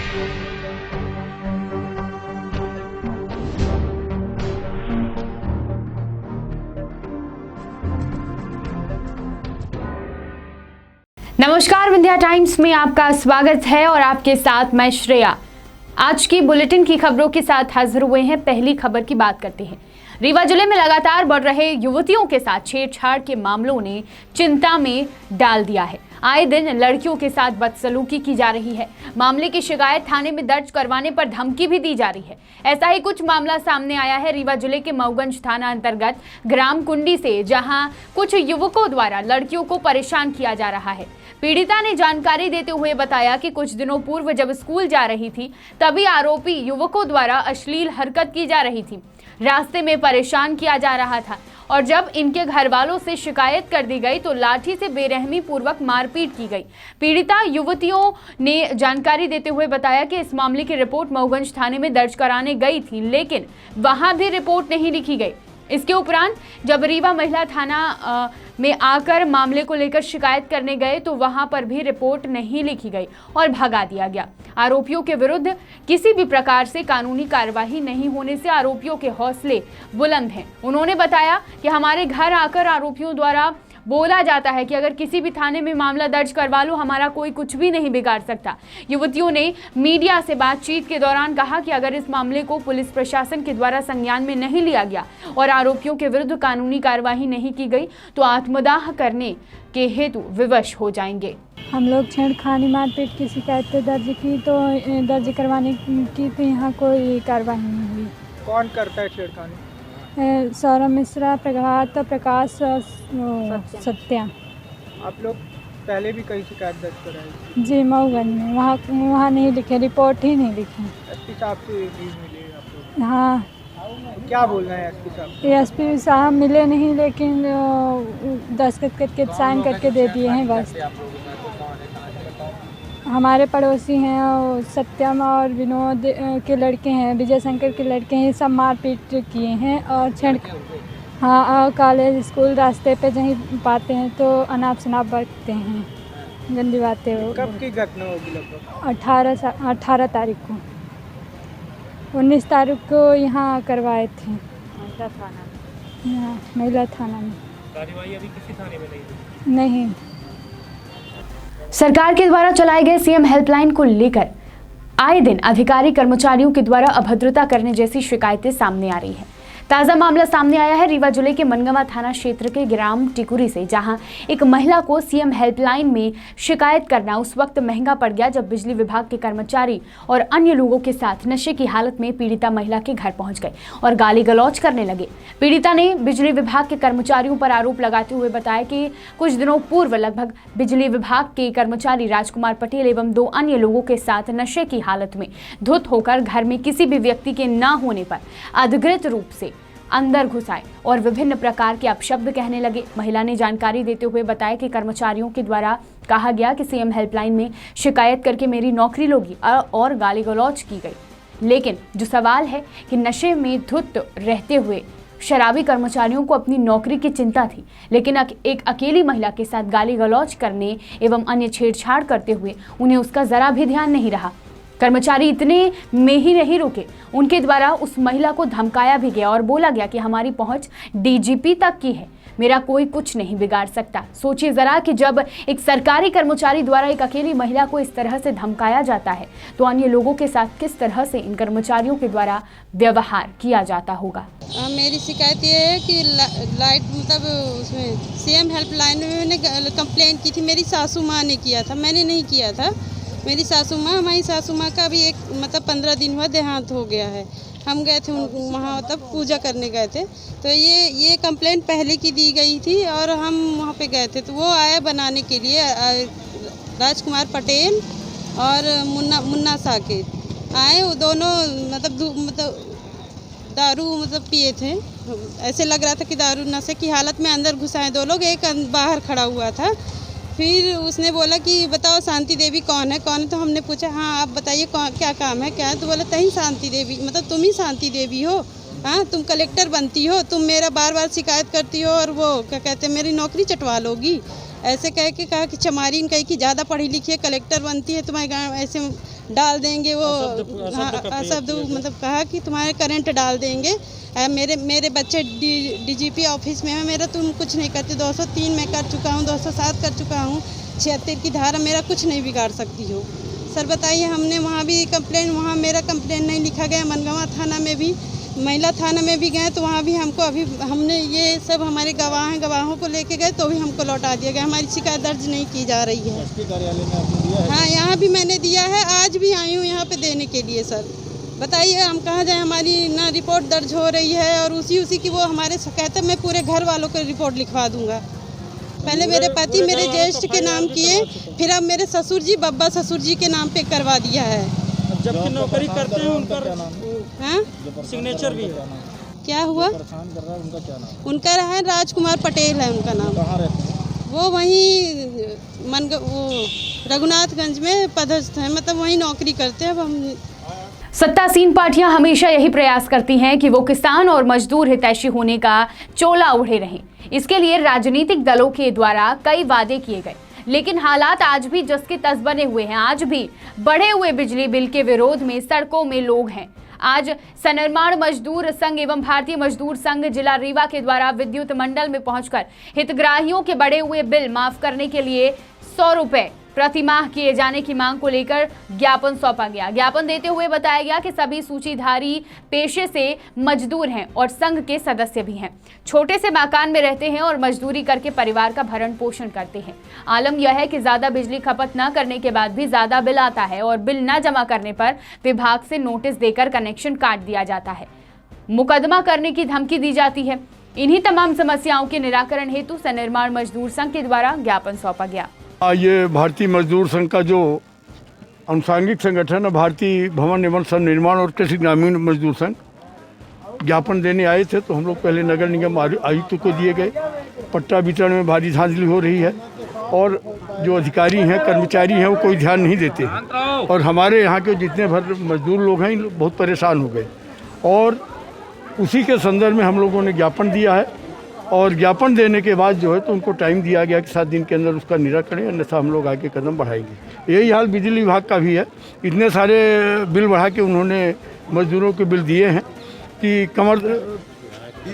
नमस्कार, विंध्या टाइम्स में आपका स्वागत है और आपके साथ मैं श्रेया। आज की बुलेटिन की खबरों के साथ हाजिर हुए हैं। पहली खबर की बात करते हैं। रीवा जिले में लगातार बढ़ रहे युवतियों के साथ छेड़छाड़ के मामलों ने चिंता में डाल दिया है। आए दिन लड़कियों के साथ बदसलूकी की जा रही है। मामले की शिकायत थाने में दर्ज करवाने पर धमकी भी दी जा रही है। ऐसा ही कुछ मामला सामने आया है रीवा जिले के मऊगंज थाना अंतर्गत ग्राम कुंडी से, जहां कुछ युवकों द्वारा लड़कियों को परेशान किया जा रहा है। पीड़िता ने जानकारी देते हुए बताया कि कुछ दिनों पूर्व जब स्कूल जा रही थी तभी आरोपी युवकों द्वारा अश्लील हरकत की जा रही थी। रास्ते में परेशान किया जा रहा था और जब इनके घर वालों से शिकायत कर दी गई तो लाठी से बेरहमी पूर्वक मारपीट की गई। पीड़िता युवतियों ने जानकारी देते हुए बताया कि इस मामले की रिपोर्ट मऊगंज थाने में दर्ज कराने गई थी, लेकिन वहां भी रिपोर्ट नहीं लिखी गई। इसके उपरांत जब रीवा महिला थाना में आकर मामले को लेकर शिकायत करने गए तो वहां पर भी रिपोर्ट नहीं लिखी गई और भगा दिया गया। आरोपियों के विरुद्ध किसी भी प्रकार से कानूनी कार्यवाही नहीं होने से आरोपियों के हौसले बुलंद हैं। उन्होंने बताया कि हमारे घर आकर आरोपियों द्वारा बोला जाता है कि अगर किसी भी थाने में मामला दर्ज करवा लो, हमारा कोई कुछ भी नहीं बिगाड़ सकता। युवतियों ने मीडिया से बातचीत के दौरान कहा कि अगर इस मामले को पुलिस प्रशासन के द्वारा संज्ञान में नहीं लिया गया और आरोपियों के विरुद्ध कानूनी कार्यवाही नहीं की गई तो आत्मदाह करने के हेतु विवश हो जाएंगे। हम लोग छेड़खानी मारपीट की शिकायत दर्ज की तो दर्ज करवाने की तो यहाँ कोई कार्रवाई नहीं हुई। कौन करता है छेड़खानी? सौरभ मिश्रा, प्रभात, प्रकाश, सत्या। आप लोग पहले भी कई शिकायत दर्ज कराई? जी, मऊगंज में। वहाँ नहीं लिखे, रिपोर्ट ही नहीं लिखी। एसपी साहब से न्यूज़ मिली आप लोग? हाँ। तो क्या बोल रहे हैं एसपी साहब? एसपी साहब मिले नहीं, लेकिन दस्तखत करके साइन करके दे दिए हैं बस। हमारे पड़ोसी हैं और सत्यम और विनोद के लड़के हैं, विजय शंकर के लड़के हैं, सब मारपीट किए हैं और और कॉलेज स्कूल रास्ते पे जहीं पाते हैं तो अनाप शनाप बरतते हैं, गंदी बातें। कब की घटना होगी लगभग? 18 तारीख को। 19 तारीख को यहाँ करवाए थे महिला थाना में। कार्रवाई अभी किसी थाने में नहीं? नहीं। सरकार के द्वारा चलाए गए सीएम हेल्पलाइन को लेकर आए दिन अधिकारी कर्मचारियों के द्वारा अभद्रता करने जैसी शिकायतें सामने आ रही है। ताजा मामला सामने आया है रीवा जिले के मनगवा थाना क्षेत्र के ग्राम टिकुरी से, जहां एक महिला को सीएम हेल्पलाइन में शिकायत करना उस वक्त महंगा पड़ गया जब बिजली विभाग के कर्मचारी और अन्य लोगों के साथ नशे की हालत में पीड़िता महिला के घर पहुंच गए और गाली गलौज करने लगे। पीड़िता ने बिजली विभाग के कर्मचारियों पर आरोप लगाते हुए बताया कि कुछ दिनों पूर्व लगभग बिजली विभाग के कर्मचारी राजकुमार पटेल एवं 2 अन्य लोगों के साथ नशे की हालत में धुत होकर घर में किसी भी व्यक्ति के न होने पर अधिकृत रूप से अंदर घुस आए और विभिन्न प्रकार के अपशब्द कहने लगे। महिला ने जानकारी देते हुए बताया कि कर्मचारियों के द्वारा कहा गया कि सीएम हेल्पलाइन में शिकायत करके मेरी नौकरी लोगी और गाली गलौज की गई। लेकिन जो सवाल है कि नशे में धुत रहते हुए शराबी कर्मचारियों को अपनी नौकरी की चिंता थी, लेकिन एक अकेली महिला के साथ गाली गलौज करने एवं अन्य छेड़छाड़ करते हुए उन्हें उसका जरा भी ध्यान नहीं रहा। कर्मचारी इतने में ही नहीं रुके, उनके द्वारा उस महिला को धमकाया भी गया और बोला गया कि हमारी पहुंच डीजीपी तक की है, मेरा कोई कुछ नहीं बिगाड़ सकता। सोचिए जरा कि जब एक सरकारी कर्मचारी द्वारा एक अकेली महिला को इस तरह से धमकाया जाता है तो अन्य लोगों के साथ किस तरह से इन कर्मचारियों के द्वारा व्यवहार किया जाता होगा। मेरी शिकायत ये है कि लाइट मतलब उसमें सीएम हेल्पलाइन में मैंने कंप्लेन की थी। मेरी सासू माँ ने किया था, मैंने नहीं किया था। मेरी सासू माँ, हमारी सासू माँ का भी एक मतलब 15 दिन हुआ देहांत हो गया है। हम गए थे वहाँ मतलब पूजा करने गए थे, तो ये कंप्लेंट पहले की दी गई थी और हम वहाँ पे गए थे तो वो आया बनाने के लिए। राजकुमार पटेल और मुन्ना साकिब आए, वो दोनों मतलब दारू मतलब पिए थे। ऐसे लग रहा था कि दारू नशे की हालत में अंदर घुसाए 2 लोग, एक बाहर खड़ा हुआ था। फिर उसने बोला कि बताओ शांति देवी कौन है? तो हमने पूछा हाँ आप बताइए क्या काम है, क्या है? तो बोला तही शांति देवी, मतलब तुम ही शांति देवी हो। हाँ, तुम कलेक्टर बनती हो, तुम मेरा बार बार शिकायत करती हो और वो क्या कहते हैं मेरी नौकरी चटवा लोगी। ऐसे कह के कहा कि चमारी कही कि ज़्यादा पढ़ी लिखी है, कलेक्टर बनती है, तुम्हारे गाँव ऐसे डाल देंगे, वो शब्द मतलब कहा कि तुम्हारे करंट डाल देंगे। मेरे बच्चे डीजीपी ऑफिस में है, मेरा तुम कुछ नहीं करते। 203 में कर चुका हूँ, 207 कर चुका हूँ, 76 की धारा, मेरा कुछ नहीं बिगाड़ सकती हो। सर बताइए, हमने वहाँ भी कंप्लेन, वहाँ मेरा कंप्लेन नहीं लिखा गया। मनगांव थाना में भी, महिला थाना में भी गए तो वहाँ भी हमको, अभी हमने ये सब हमारे गवाह हैं, गवाहों को लेके गए तो भी हमको लौटा दिया गया। हमारी शिकायत दर्ज नहीं की जा रही है। एसपी कार्यालय में आपने दिया है? हाँ, यहाँ भी मैंने दिया है, आज भी आई हूँ यहाँ पे देने के लिए। सर बताइए, हम कहाँ जाएँ? हमारी ना रिपोर्ट दर्ज हो रही है और उसी की वो हमारे कहते, मैं पूरे घर वालों को रिपोर्ट लिखवा दूंगा। पहले मेरे पति मेरे ज्येष्ठ के नाम किए, फिर अब मेरे ससुर जी, बब्बा ससुर जी के नाम पे करवा दिया है। जबकि नौकरी करते हैं उनका हाँ, सिग्नेचर भी है। क्या हुआ? परेशान कर रहा है, उनका क्या नाम? उनका है राजकुमार पटेल है उनका नाम। कहाँ रहते हैं? वो वहीं वो रघुनाथगंज में पदस्थ है, मतलब वहीं नौकरी करते हैं। अब हम सत्तासीन पार्टियां हमेशा यही प्रयास करती हैं कि वो किसान और मजदूर हितैषी होने का चोला ओढ़े रहें। इसके लिए राजनीतिक दलों के द्वारा कई वादे किए गए, लेकिन हालात आज भी जस के तस बने हुए हैं। आज भी बढ़े हुए बिजली बिल के विरोध में सड़कों में लोग हैं। आज सनिर्माण मजदूर संघ एवं भारतीय मजदूर संघ जिला रीवा के द्वारा विद्युत मंडल में पहुंचकर हितग्राहियों के बढ़े हुए बिल माफ करने के लिए 100 रुपए प्रति माह किए जाने की मांग को लेकर ज्ञापन सौंपा गया। ज्ञापन देते हुए बताया गया कि सभी सूचीधारी पेशे से मजदूर हैं और संघ के सदस्य भी हैं। छोटे से मकान में रहते हैं और मजदूरी करके परिवार का भरण पोषण करते हैं। आलम यह है कि ज्यादा बिजली खपत न करने के बाद भी ज्यादा बिल आता है और बिल न जमा करने पर विभाग से नोटिस देकर कनेक्शन काट दिया जाता है, मुकदमा करने की धमकी दी जाती है। इन्हीं तमाम समस्याओं के निराकरण हेतु सनिर्माण मजदूर संघ के द्वारा ज्ञापन सौंपा गया। ये भारतीय मजदूर संघ का जो अनुसांगिक संगठन है, भारतीय भवन एवं सन निर्माण और कृषि ग्रामीण मजदूर संघ, ज्ञापन देने आए थे। तो हम लोग पहले नगर निगम आयुक्त को दिए गए। पट्टा वितरण में भारी धांधली हो रही है और जो अधिकारी हैं, कर्मचारी हैं, वो कोई ध्यान नहीं देते हैं और हमारे यहाँ के जितने भर मजदूर लोग हैं बहुत परेशान हो गए। और उसी के संदर्भ में हम लोगों ने ज्ञापन दिया है और ज्ञापन देने के बाद जो है तो उनको टाइम दिया गया कि 7 दिन के अंदर उसका निराकरण, अन्यथा हम लोग आगे कदम बढ़ाएंगे। यही हाल बिजली विभाग का भी है। इतने सारे बिल बढ़ा के उन्होंने मजदूरों के बिल दिए हैं कि कमर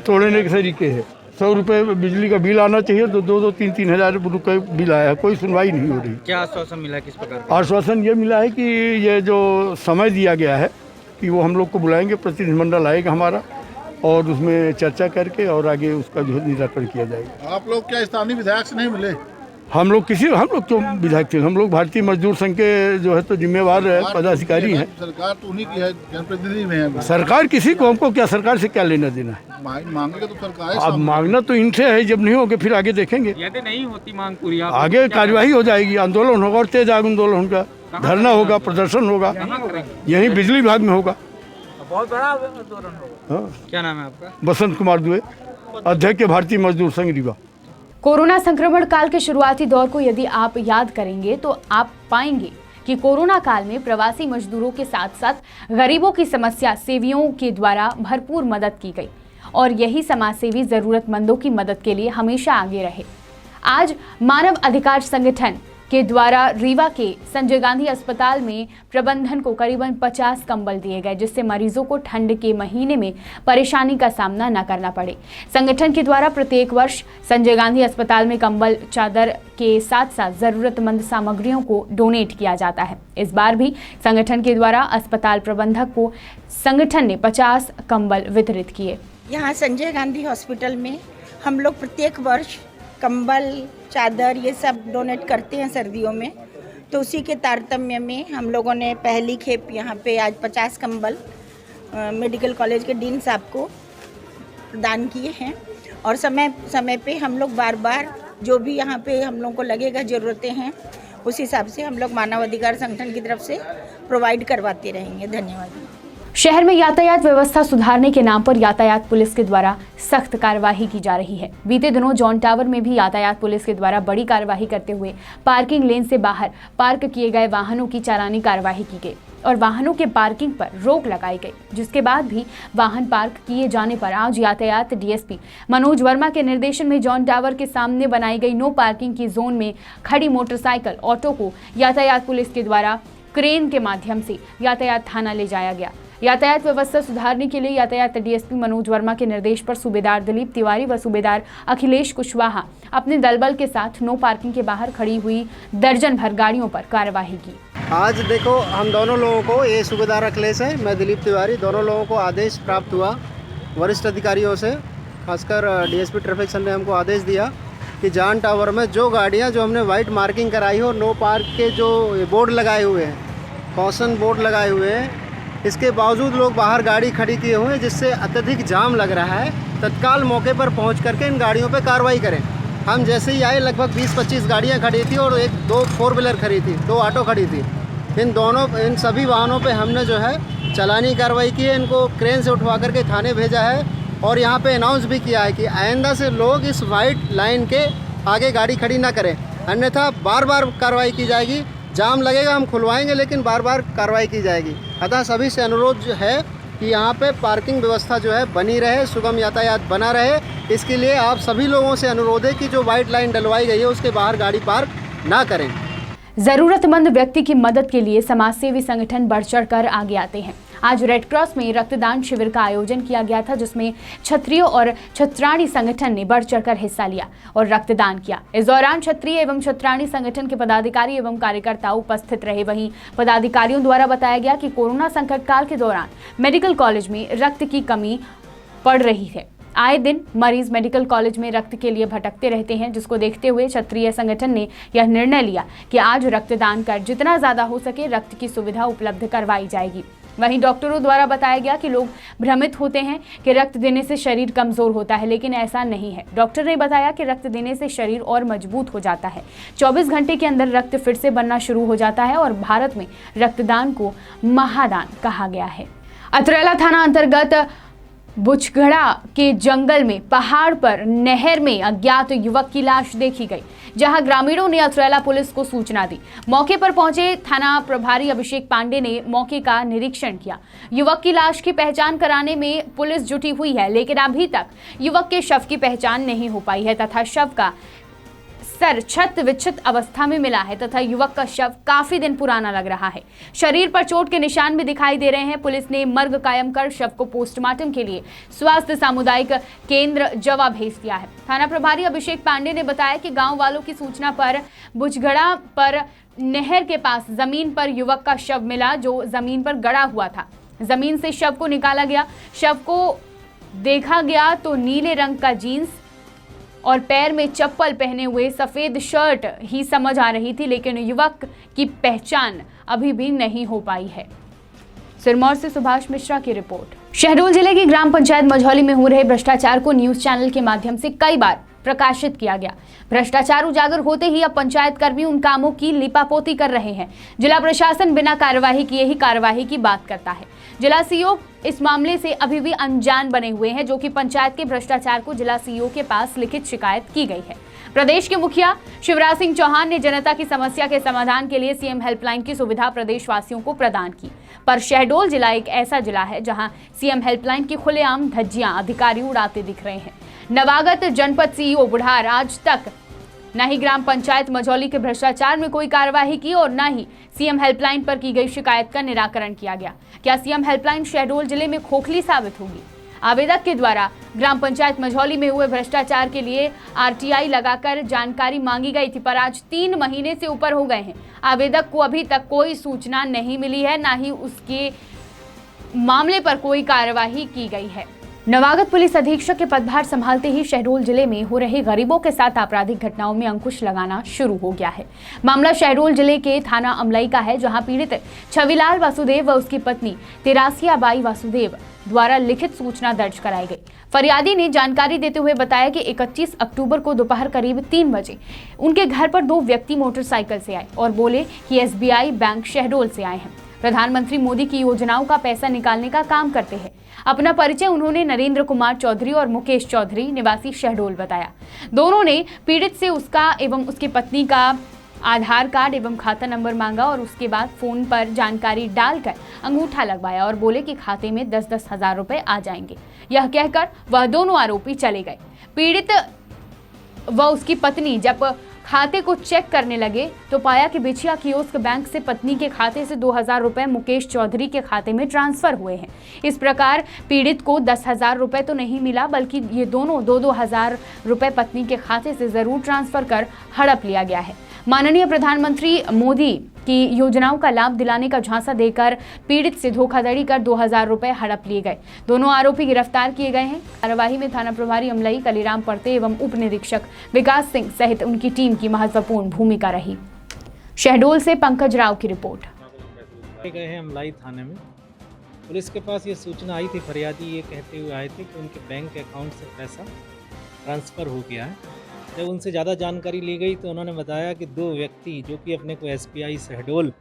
तोड़ने के तरीके है। 100 रुपये बिजली का बिल आना चाहिए तो 2-3 हज़ार रुपये बिल आया है, कोई सुनवाई नहीं हो रही। क्या आश्वासन मिला, किस प्रकार? आश्वासन ये मिला है कि ये जो समय दिया गया है कि वो हम लोग को बुलाएंगे, प्रतिनिधिमंडल आएगा हमारा और उसमें चर्चा करके और आगे उसका जो निराकरण किया जाएगा। आप लोग क्या स्थानीय विधायक से नहीं मिले? हम लोग क्यों विधायक थे? हम लोग भारतीय मजदूर संघ के जो है तो जिम्मेवार पदाधिकारी हैं। सरकार तो उन्हीं की है, जनप्रतिनिधि में है। सरकार किसी को, हमको क्या, सरकार से क्या लेना देना है? मांगेगा तो सरकार। अब मांगना तो इनसे है, जब नहीं होगा फिर आगे देखेंगे। यदि नहीं होती मांग पूरी, आगे कार्यवाही हो जाएगी, आंदोलन होगा और तेज आंदोलन होगा, धरना होगा, प्रदर्शन होगा, यही बिजली विभाग में होगा। बहुत बड़ा आंदोलन होगा। हाँ। क्या नाम है आपका? बसंत कुमार दुबे, अध्यक्ष भारतीय मजदूर संघ रीवा। कोरोना संक्रमण काल के शुरुआती दौर को यदि आप याद करेंगे तो आप पाएंगे कि कोरोना काल में प्रवासी मजदूरों के साथ साथ गरीबों की समस्या सेवियों के द्वारा भरपूर मदद की गई और यही समाजसेवी जरूरतमंदों की मदद के लिए हमेशा आगे रहे। आज मानव अधिकार संगठन के द्वारा रीवा के संजय गांधी अस्पताल में प्रबंधन को करीबन 50 कंबल दिए गए, जिससे मरीजों को ठंड के महीने में परेशानी का सामना न करना पड़े। संगठन के द्वारा प्रत्येक वर्ष संजय गांधी अस्पताल में कंबल, चादर के साथ साथ जरूरतमंद सामग्रियों को डोनेट किया जाता है। इस बार भी संगठन के द्वारा अस्पताल प्रबंधक को संगठन ने 50 कंबल वितरित किए। यहाँ संजय गांधी हॉस्पिटल में हम लोग प्रत्येक वर्ष कंबल, चादर ये सब डोनेट करते हैं सर्दियों में। तो उसी के तारतम्य में हम लोगों ने पहली खेप यहाँ पे आज 50 कंबल मेडिकल कॉलेज के डीन साहब को प्रदान किए हैं और समय समय पे हम लोग बार बार जो भी यहाँ पे हम लोगों को लगेगा ज़रूरतें हैं उस हिसाब से हम लोग मानव अधिकार संगठन की तरफ से प्रोवाइड करवाते रहेंगे। धन्यवाद। शहर में यातायात व्यवस्था सुधारने के नाम पर यातायात पुलिस के द्वारा सख्त कार्यवाही की जा रही है। बीते दिनों जॉन टावर में भी यातायात पुलिस के द्वारा बड़ी कार्यवाही करते हुए पार्किंग लेन से बाहर पार्क किए गए वाहनों की चालानी कार्यवाही की गई और वाहनों के पार्किंग पर रोक लगाई गई, जिसके बाद भी वाहन पार्क किए जाने पर आज यातायात डीएसपी मनोज वर्मा के निर्देशन में जॉन टावर के सामने बनाई गई नो पार्किंग की जोन में खड़ी मोटरसाइकिल, ऑटो को यातायात पुलिस के द्वारा क्रेन के माध्यम से यातायात थाना ले जाया गया। यातायात व्यवस्था सुधारने के लिए यातायात डीएसपी मनोज वर्मा के निर्देश पर सूबेदार दिलीप तिवारी व सूबेदार अखिलेश कुशवाहा अपने दलबल के साथ नो पार्किंग के बाहर खड़ी हुई दर्जन भर गाड़ियों पर कार्यवाही की। आज देखो, हम दोनों लोगों को, ये सूबेदार अखिलेश है, मैं दिलीप तिवारी, दोनों लोगों को आदेश प्राप्त हुआ वरिष्ठ अधिकारियों से, खासकर डीएसपी ट्रैफिक सर ने हमको आदेश दिया कि जान टावर में जो गाड़ियां जो हमने वाइट मार्किंग कराई हो, नो पार्क के जो बोर्ड लगाए हुए हैं, कॉशन बोर्ड लगाए हुए हैं, इसके बावजूद लोग बाहर गाड़ी खड़ी किए हुए हैं जिससे अत्यधिक जाम लग रहा है, तत्काल मौके पर पहुंच करके इन गाड़ियों पर कार्रवाई करें। हम जैसे ही आए लगभग 20-25 गाड़ियाँ खड़ी थी और 1-2 4 व्हीलर खड़ी थी, 2 ऑटो खड़ी थी। इन सभी वाहनों पे हमने जो है चालानी कार्रवाई की है, इनको क्रेन से उठवा करके थाने भेजा है और यहाँ पे अनाउंस भी किया है कि आइंदा से लोग इस वाइट लाइन के आगे गाड़ी खड़ी ना करें, अन्यथा बार बार कार्रवाई की जाएगी। जाम लगेगा, हम खुलवाएंगे, लेकिन बार बार कार्रवाई की जाएगी। अतः सभी से अनुरोध जो है कि यहाँ पे पार्किंग व्यवस्था जो है बनी रहे, सुगम यातायात बना रहे। इसके लिए आप सभी लोगों से अनुरोध है कि जो वाइट लाइन डलवाई गई है उसके बाहर गाड़ी पार्क ना करें। जरूरतमंद व्यक्ति की मदद के लिए समाजसेवी संगठन बढ़ चढ़ कर आगे आते हैं। आज रेड क्रॉस में रक्तदान शिविर का आयोजन किया गया था, जिसमें क्षत्रियों और छत्राणी संगठन ने बढ़ चढ़कर हिस्सा लिया और रक्तदान किया। इस दौरान क्षत्रिय एवं छत्राणी संगठन के पदाधिकारी एवं कार्यकर्ता उपस्थित रहे। वहीं पदाधिकारियों द्वारा बताया गया कि कोरोना संकट काल के दौरान मेडिकल कॉलेज में रक्त की कमी पड़ रही है। आए दिन मरीज मेडिकल कॉलेज में रक्त के लिए भटकते रहते हैं, जिसको देखते हुए क्षत्रिय संगठन ने यह निर्णय लिया कि आज रक्तदान कर जितना ज्यादा हो सके रक्त की सुविधा उपलब्ध करवाई जाएगी। वहीं डॉक्टरों द्वारा बताया गया कि लोग भ्रमित होते हैं कि रक्त देने से शरीर कमजोर होता है, लेकिन ऐसा नहीं है। डॉक्टर ने बताया कि रक्त देने से शरीर और मजबूत हो जाता है। 24 घंटे के अंदर रक्त फिर से बनना शुरू हो जाता है और भारत में रक्तदान को महादान कहा गया है। अतरेला थाना अंतर्गत बुचगड़ा के जंगल में पहाड़ पर नहर में अज्ञात युवक की लाश देखी गई, जहां ग्रामीणों ने अतरेला पुलिस को सूचना दी। मौके पर पहुंचे थाना प्रभारी अभिषेक पांडे ने मौके का निरीक्षण किया। युवक की लाश की पहचान कराने में पुलिस जुटी हुई है, लेकिन अभी तक युवक के शव की पहचान नहीं हो पाई है तथा शव का सर क्षत विक्षत अवस्था में मिला है तथा युवक का शव काफी दिन पुराना लग रहा है। शरीर पर चोट के निशान भी दिखाई दे रहे हैं। पुलिस ने मर्ग कायम कर शव को पोस्टमार्टम के लिए स्वास्थ्य सामुदायिक केंद्र जवा भेज दिया है। थाना प्रभारी अभिषेक पांडे ने बताया कि गांव वालों की सूचना पर बुचगड़ा पर नहर के पास जमीन पर युवक का शव मिला, जो जमीन पर गड़ा हुआ था। जमीन से शव को निकाला गया। शव को देखा गया तो नीले रंग का जीन्स और पैर में चप्पल पहने हुए सफेद शर्ट ही समझ आ रही थी, लेकिन युवक की पहचान अभी भी नहीं हो पाई है। सिरमौर से सुभाष मिश्रा की रिपोर्ट। शहडोल जिले की ग्राम पंचायत मझौली में हो रहे भ्रष्टाचार को न्यूज चैनल के माध्यम से कई बार प्रकाशित किया गया। भ्रष्टाचार उजागर होते ही अब पंचायत कर्मी उन कामों की लिपापोती कर रहे हैं। जिला प्रशासन बिना कार्यवाही किए ही कार्यवाही की बात करता है। जिला सीईओ इस मामले से अभी भी अनजान बने हुए हैं, जो कि पंचायत के भ्रष्टाचार को जिला सीईओ के पास लिखित शिकायत की गई है। प्रदेश के मुखिया शिवराज सिंह चौहान ने जनता की समस्या के समाधान के लिए सीएम हेल्पलाइन की सुविधा प्रदेशवासियों को प्रदान की, पर शहडोल जिला एक ऐसा जिला है जहां सीएम हेल्पलाइन की खुलेआम धज्जियां अधिकारी उड़ाते दिख रहे हैं। नवागत जनपद सीईओ बुढ़ार आज तक न ही ग्राम पंचायत मझौली के भ्रष्टाचार में कोई कार्यवाही की और न ही सीएम हेल्पलाइन पर की गई शिकायत का निराकरण किया गया। क्या सीएम हेल्पलाइन शहडोल जिले में खोखली साबित होगी? आवेदक के द्वारा ग्राम पंचायत मझौली में हुए भ्रष्टाचार के लिए आरटीआई लगाकर जानकारी मांगी गई थी, पर आज 3 महीने से ऊपर हो गए हैं। आवेदक को अभी तक कोई सूचना नहीं मिली है, ना ही उसके मामले पर कोई कार्यवाही की गई है। नवागत पुलिस अधीक्षक के पदभार संभालते ही शहडोल जिले में हो रहे गरीबों के साथ आपराधिक घटनाओं में अंकुश लगाना शुरू हो गया है। मामला शहडोल जिले के थाना अमलई का है, जहां पीड़ित छविलाल वासुदेव व उसकी पत्नी तेरासियाबाई वासुदेव द्वारा लिखित सूचना दर्ज कराई गई। फरियादी ने जानकारी देते हुए बताया कि 31 अक्टूबर को दोपहर करीब 3 बजे उनके घर पर 2 व्यक्ति मोटरसाइकिल से आए और बोले कि एसबीआई बैंक शहडोल से आए हैं, प्रधानमंत्री मोदी की योजनाओं का पैसा निकालने का काम करते हैं। अपना परिचय उन्होंने नरेंद्र कुमार चौधरी और मुकेश चौधरी निवासी शहडोल बताया। दोनों ने पीड़ित से उसका एवं उसकी पत्नी का आधार कार्ड एवं खाता नंबर मांगा और उसके बाद फोन पर जानकारी डालकर अंगूठा लगवाया और बोले कि खाते में 10-10 हजार रुपए आ जाएंगे। यह कहकर वह दोनों आरोपी चले गए। पीड़ित व उसकी पत्नी जब खाते को चेक करने लगे तो पाया कि बिछिया कियोस्क बैंक से पत्नी के खाते से 2,000 रुपए मुकेश चौधरी के खाते में ट्रांसफर हुए हैं। इस प्रकार पीड़ित को 10,000 रुपए तो नहीं मिला, बल्कि ये दोनों 2,000 रुपए पत्नी के खाते से जरूर ट्रांसफर कर हड़प लिया गया है। माननीय प्रधानमंत्री मोदी की योजनाओं का लाभ दिलाने का झांसा देकर पीड़ित से धोखाधड़ी कर 2,000 रुपए हड़प लिए गए। दोनों आरोपी गिरफ्तार किए गए हैं। कार्यवाही में थाना प्रभारी अमलई कलीराम पर्ते एवं उप निरीक्षक विकास सिंह सहित उनकी टीम की महत्वपूर्ण भूमिका रही। शहडोल से पंकज राव की रिपोर्ट। गए हैं अमलाई थाने में। पुलिस के पास ये सूचना आई थी, फरियादी ये कहते हुए आए थे कि उनके बैंक अकाउंट से पैसा ट्रांसफ़र हो गया है। जब उनसे ज़्यादा जानकारी ली गई तो उन्होंने बताया कि 2 व्यक्ति जो कि अपने को SBI शहडोल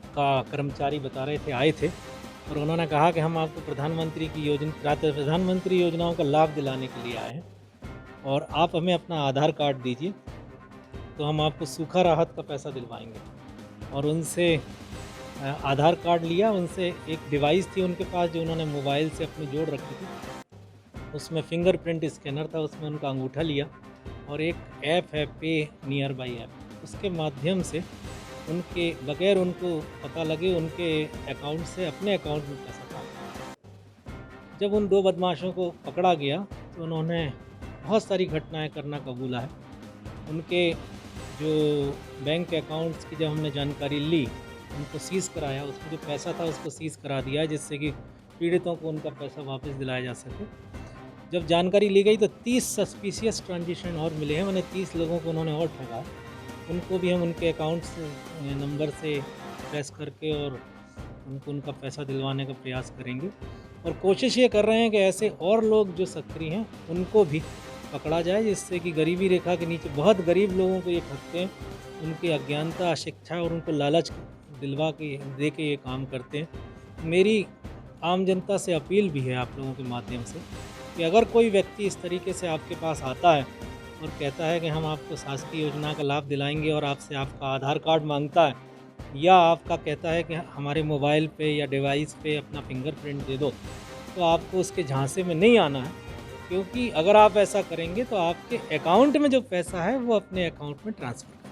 का कर्मचारी बता रहे थे, आए थे और उन्होंने कहा कि हम आपको प्रधानमंत्री योजनाओं का लाभ दिलाने के लिए आए हैं और आप हमें अपना आधार कार्ड दीजिए तो हम आपको सूखा राहत का पैसा दिलवाएंगे। और उनसे आधार कार्ड लिया, उनसे एक डिवाइस थी उनके पास जो उन्होंने मोबाइल से अपनी जोड़ रखी थी, उसमें फिंगरप्रिंट स्कैनर था, उसमें उनका अंगूठा लिया और एक ऐप है पे नियर बाई ऐप, उसके माध्यम से उनके बगैर उनको पता लगे उनके अकाउंट से अपने अकाउंट में पैसा ट्रांसफर। जब उन 2 बदमाशों को पकड़ा गया तो उन्होंने बहुत सारी घटनाएं करना कबूला है। उनके जो बैंक अकाउंट्स की जब हमने जानकारी ली, उनको सीज़ कराया, उसमें जो पैसा था उसको सीज़ करा दिया जिससे कि पीड़ितों को उनका पैसा वापस दिलाया जा सके। जब जानकारी ली गई तो 30 सस्पिशियस ट्रांजेक्शन और मिले हैं, मैंने 30 लोगों को उन्होंने और ठगा। उनको भी हम उनके अकाउंट से नंबर से ट्रेस करके और उनको उनका पैसा दिलवाने का प्रयास करेंगे और कोशिश ये कर रहे हैं कि ऐसे और लोग जो सक्रिय हैं उनको भी पकड़ा जाए, जिससे कि गरीबी रेखा के नीचे बहुत गरीब लोगों को ये ठगते हैं, उनकी अज्ञानता, अशिक्षा और उनको लालच दिलवा के दे के ये काम करते हैं। मेरी आम जनता से अपील भी है आप लोगों के माध्यम से कि अगर कोई व्यक्ति इस तरीके से आपके पास आता है और कहता है कि हम आपको शासकीय योजना का लाभ दिलाएंगे और आपसे आपका आधार कार्ड मांगता है या आपका कहता है कि हमारे मोबाइल पे या डिवाइस पे अपना फिंगरप्रिंट दे दो, तो आपको उसके झांसे में नहीं आना है, क्योंकि अगर आप ऐसा करेंगे तो आपके अकाउंट में जो पैसा है वो अपने अकाउंट में ट्रांसफ़र करेंगे।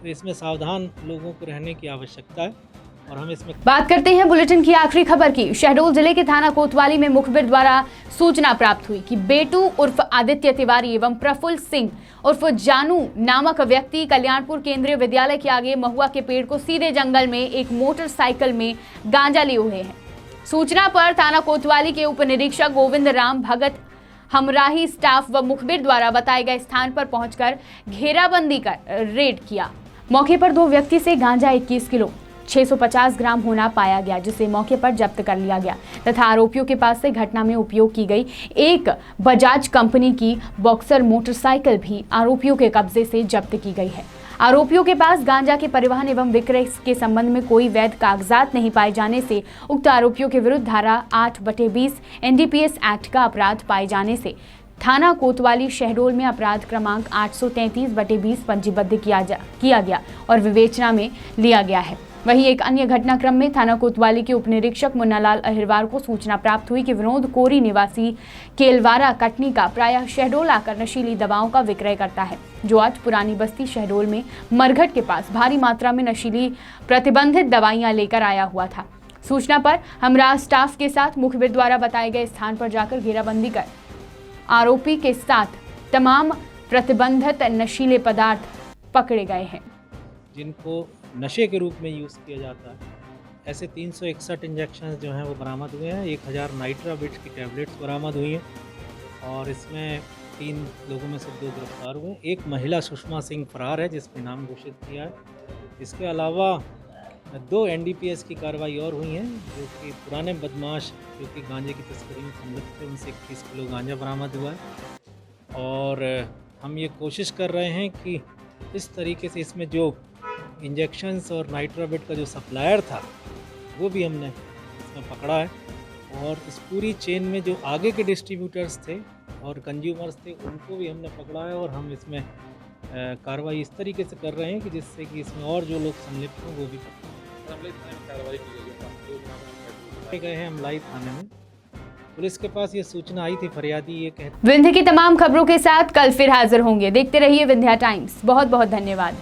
तो इसमें सावधान लोगों को रहने की आवश्यकता है। और हम इसमें बात करते हैं बुलेटिन की आखिरी खबर की। शहडोल जिले के थाना कोतवाली में मुखबिर द्वारा सूचना प्राप्त हुई कि बेटू उर्फ आदित्य तिवारी एवं प्रफुल्ल सिंह उर्फ जानू नामक व्यक्ति कल्याणपुर केंद्रीय विद्यालय के आगे महुआ के पेड़ को सीधे जंगल में एक मोटरसाइकिल में गांजा लिए हुए हैं। सूचना पर थाना कोतवाली के उप निरीक्षक गोविंद राम भगत हमराही स्टाफ व मुखबिर द्वारा बताए गए स्थान पर पहुंचकर घेराबंदी कर रेड किया। मौके पर 2 व्यक्ति से गांजा 21 किलो 650 ग्राम होना पाया गया, जिसे मौके पर जब्त कर लिया गया तथा आरोपियों के पास से घटना में उपयोग की गई एक बजाज कंपनी की बॉक्सर मोटरसाइकिल भी आरोपियों के कब्जे से जब्त की गई है। आरोपियों के पास गांजा के परिवहन एवं विक्रय के संबंध में कोई वैध कागजात नहीं पाए जाने से उक्त आरोपियों के विरुद्ध धारा 8/20 NDPS एक्ट का अपराध पाए जाने से थाना कोतवाली शहडोल में अपराध क्रमांक 833/20 पंजीबद्ध किया गया और विवेचना में लिया गया है। वहीं एक अन्य घटनाक्रम में थाना कोतवाली के उपनिरीक्षक मुन्नालाल अहिरवार को सूचना प्राप्त हुई कि विनोद कोरी निवासी केलवारा कटनी का प्रायः शहडोल आकर नशीली दवाओं का विक्रय करता है, जो आज पुरानी बस्ती शहडोल में मरघट के पास भारी मात्रा में नशीली प्रतिबंधित दवाइयां लेकर आया हुआ था। सूचना पर हमरा स्टाफ के साथ मुखबिर द्वारा बताए गए स्थान पर जाकर घेराबंदी कर आरोपी के साथ तमाम प्रतिबंधित नशीले पदार्थ पकड़े गए हैं, जिनको नशे के रूप में यूज़ किया जाता है। ऐसे 361 इंजेक्शन जो हैं वो बरामद हुए हैं। 1000 नाइट्राबिट की टैबलेट्स बरामद हुई हैं और इसमें 3 लोगों में से 2 गिरफ्तार हुए। एक महिला सुषमा सिंह फरार है जिसमें नाम घोषित किया है। इसके अलावा 2 NDPS की कार्रवाई और हुई हैं, जो कि पुराने बदमाश जो कि गांजे की तस्करी में संलिप्त थे, उनसे 21 किलो गांजा बरामद हुआ है। और हम ये कोशिश कर रहे हैं कि इस तरीके से इसमें जो इंजेक्शन्स और नाइट्राबिट का जो सप्लायर था वो भी हमने इसमें पकड़ा है और इस पूरी चेन में जो आगे के डिस्ट्रीब्यूटर्स थे और कंज्यूमर्स थे उनको भी हमने पकड़ा है और हम इसमें कार्रवाई इस तरीके से कर रहे हैं कि जिससे कि इसमें और जो लोग संलिप्त हों वो भी कार्रवाई की गई है। गए हैं अमलाई थाने में पुलिस के पास ये सूचना आई थी, फरियादी ये कहते विंध्य की तमाम खबरों के साथ कल फिर हाजिर होंगे। देखते रहिए विंध्या टाइम्स। बहुत बहुत धन्यवाद।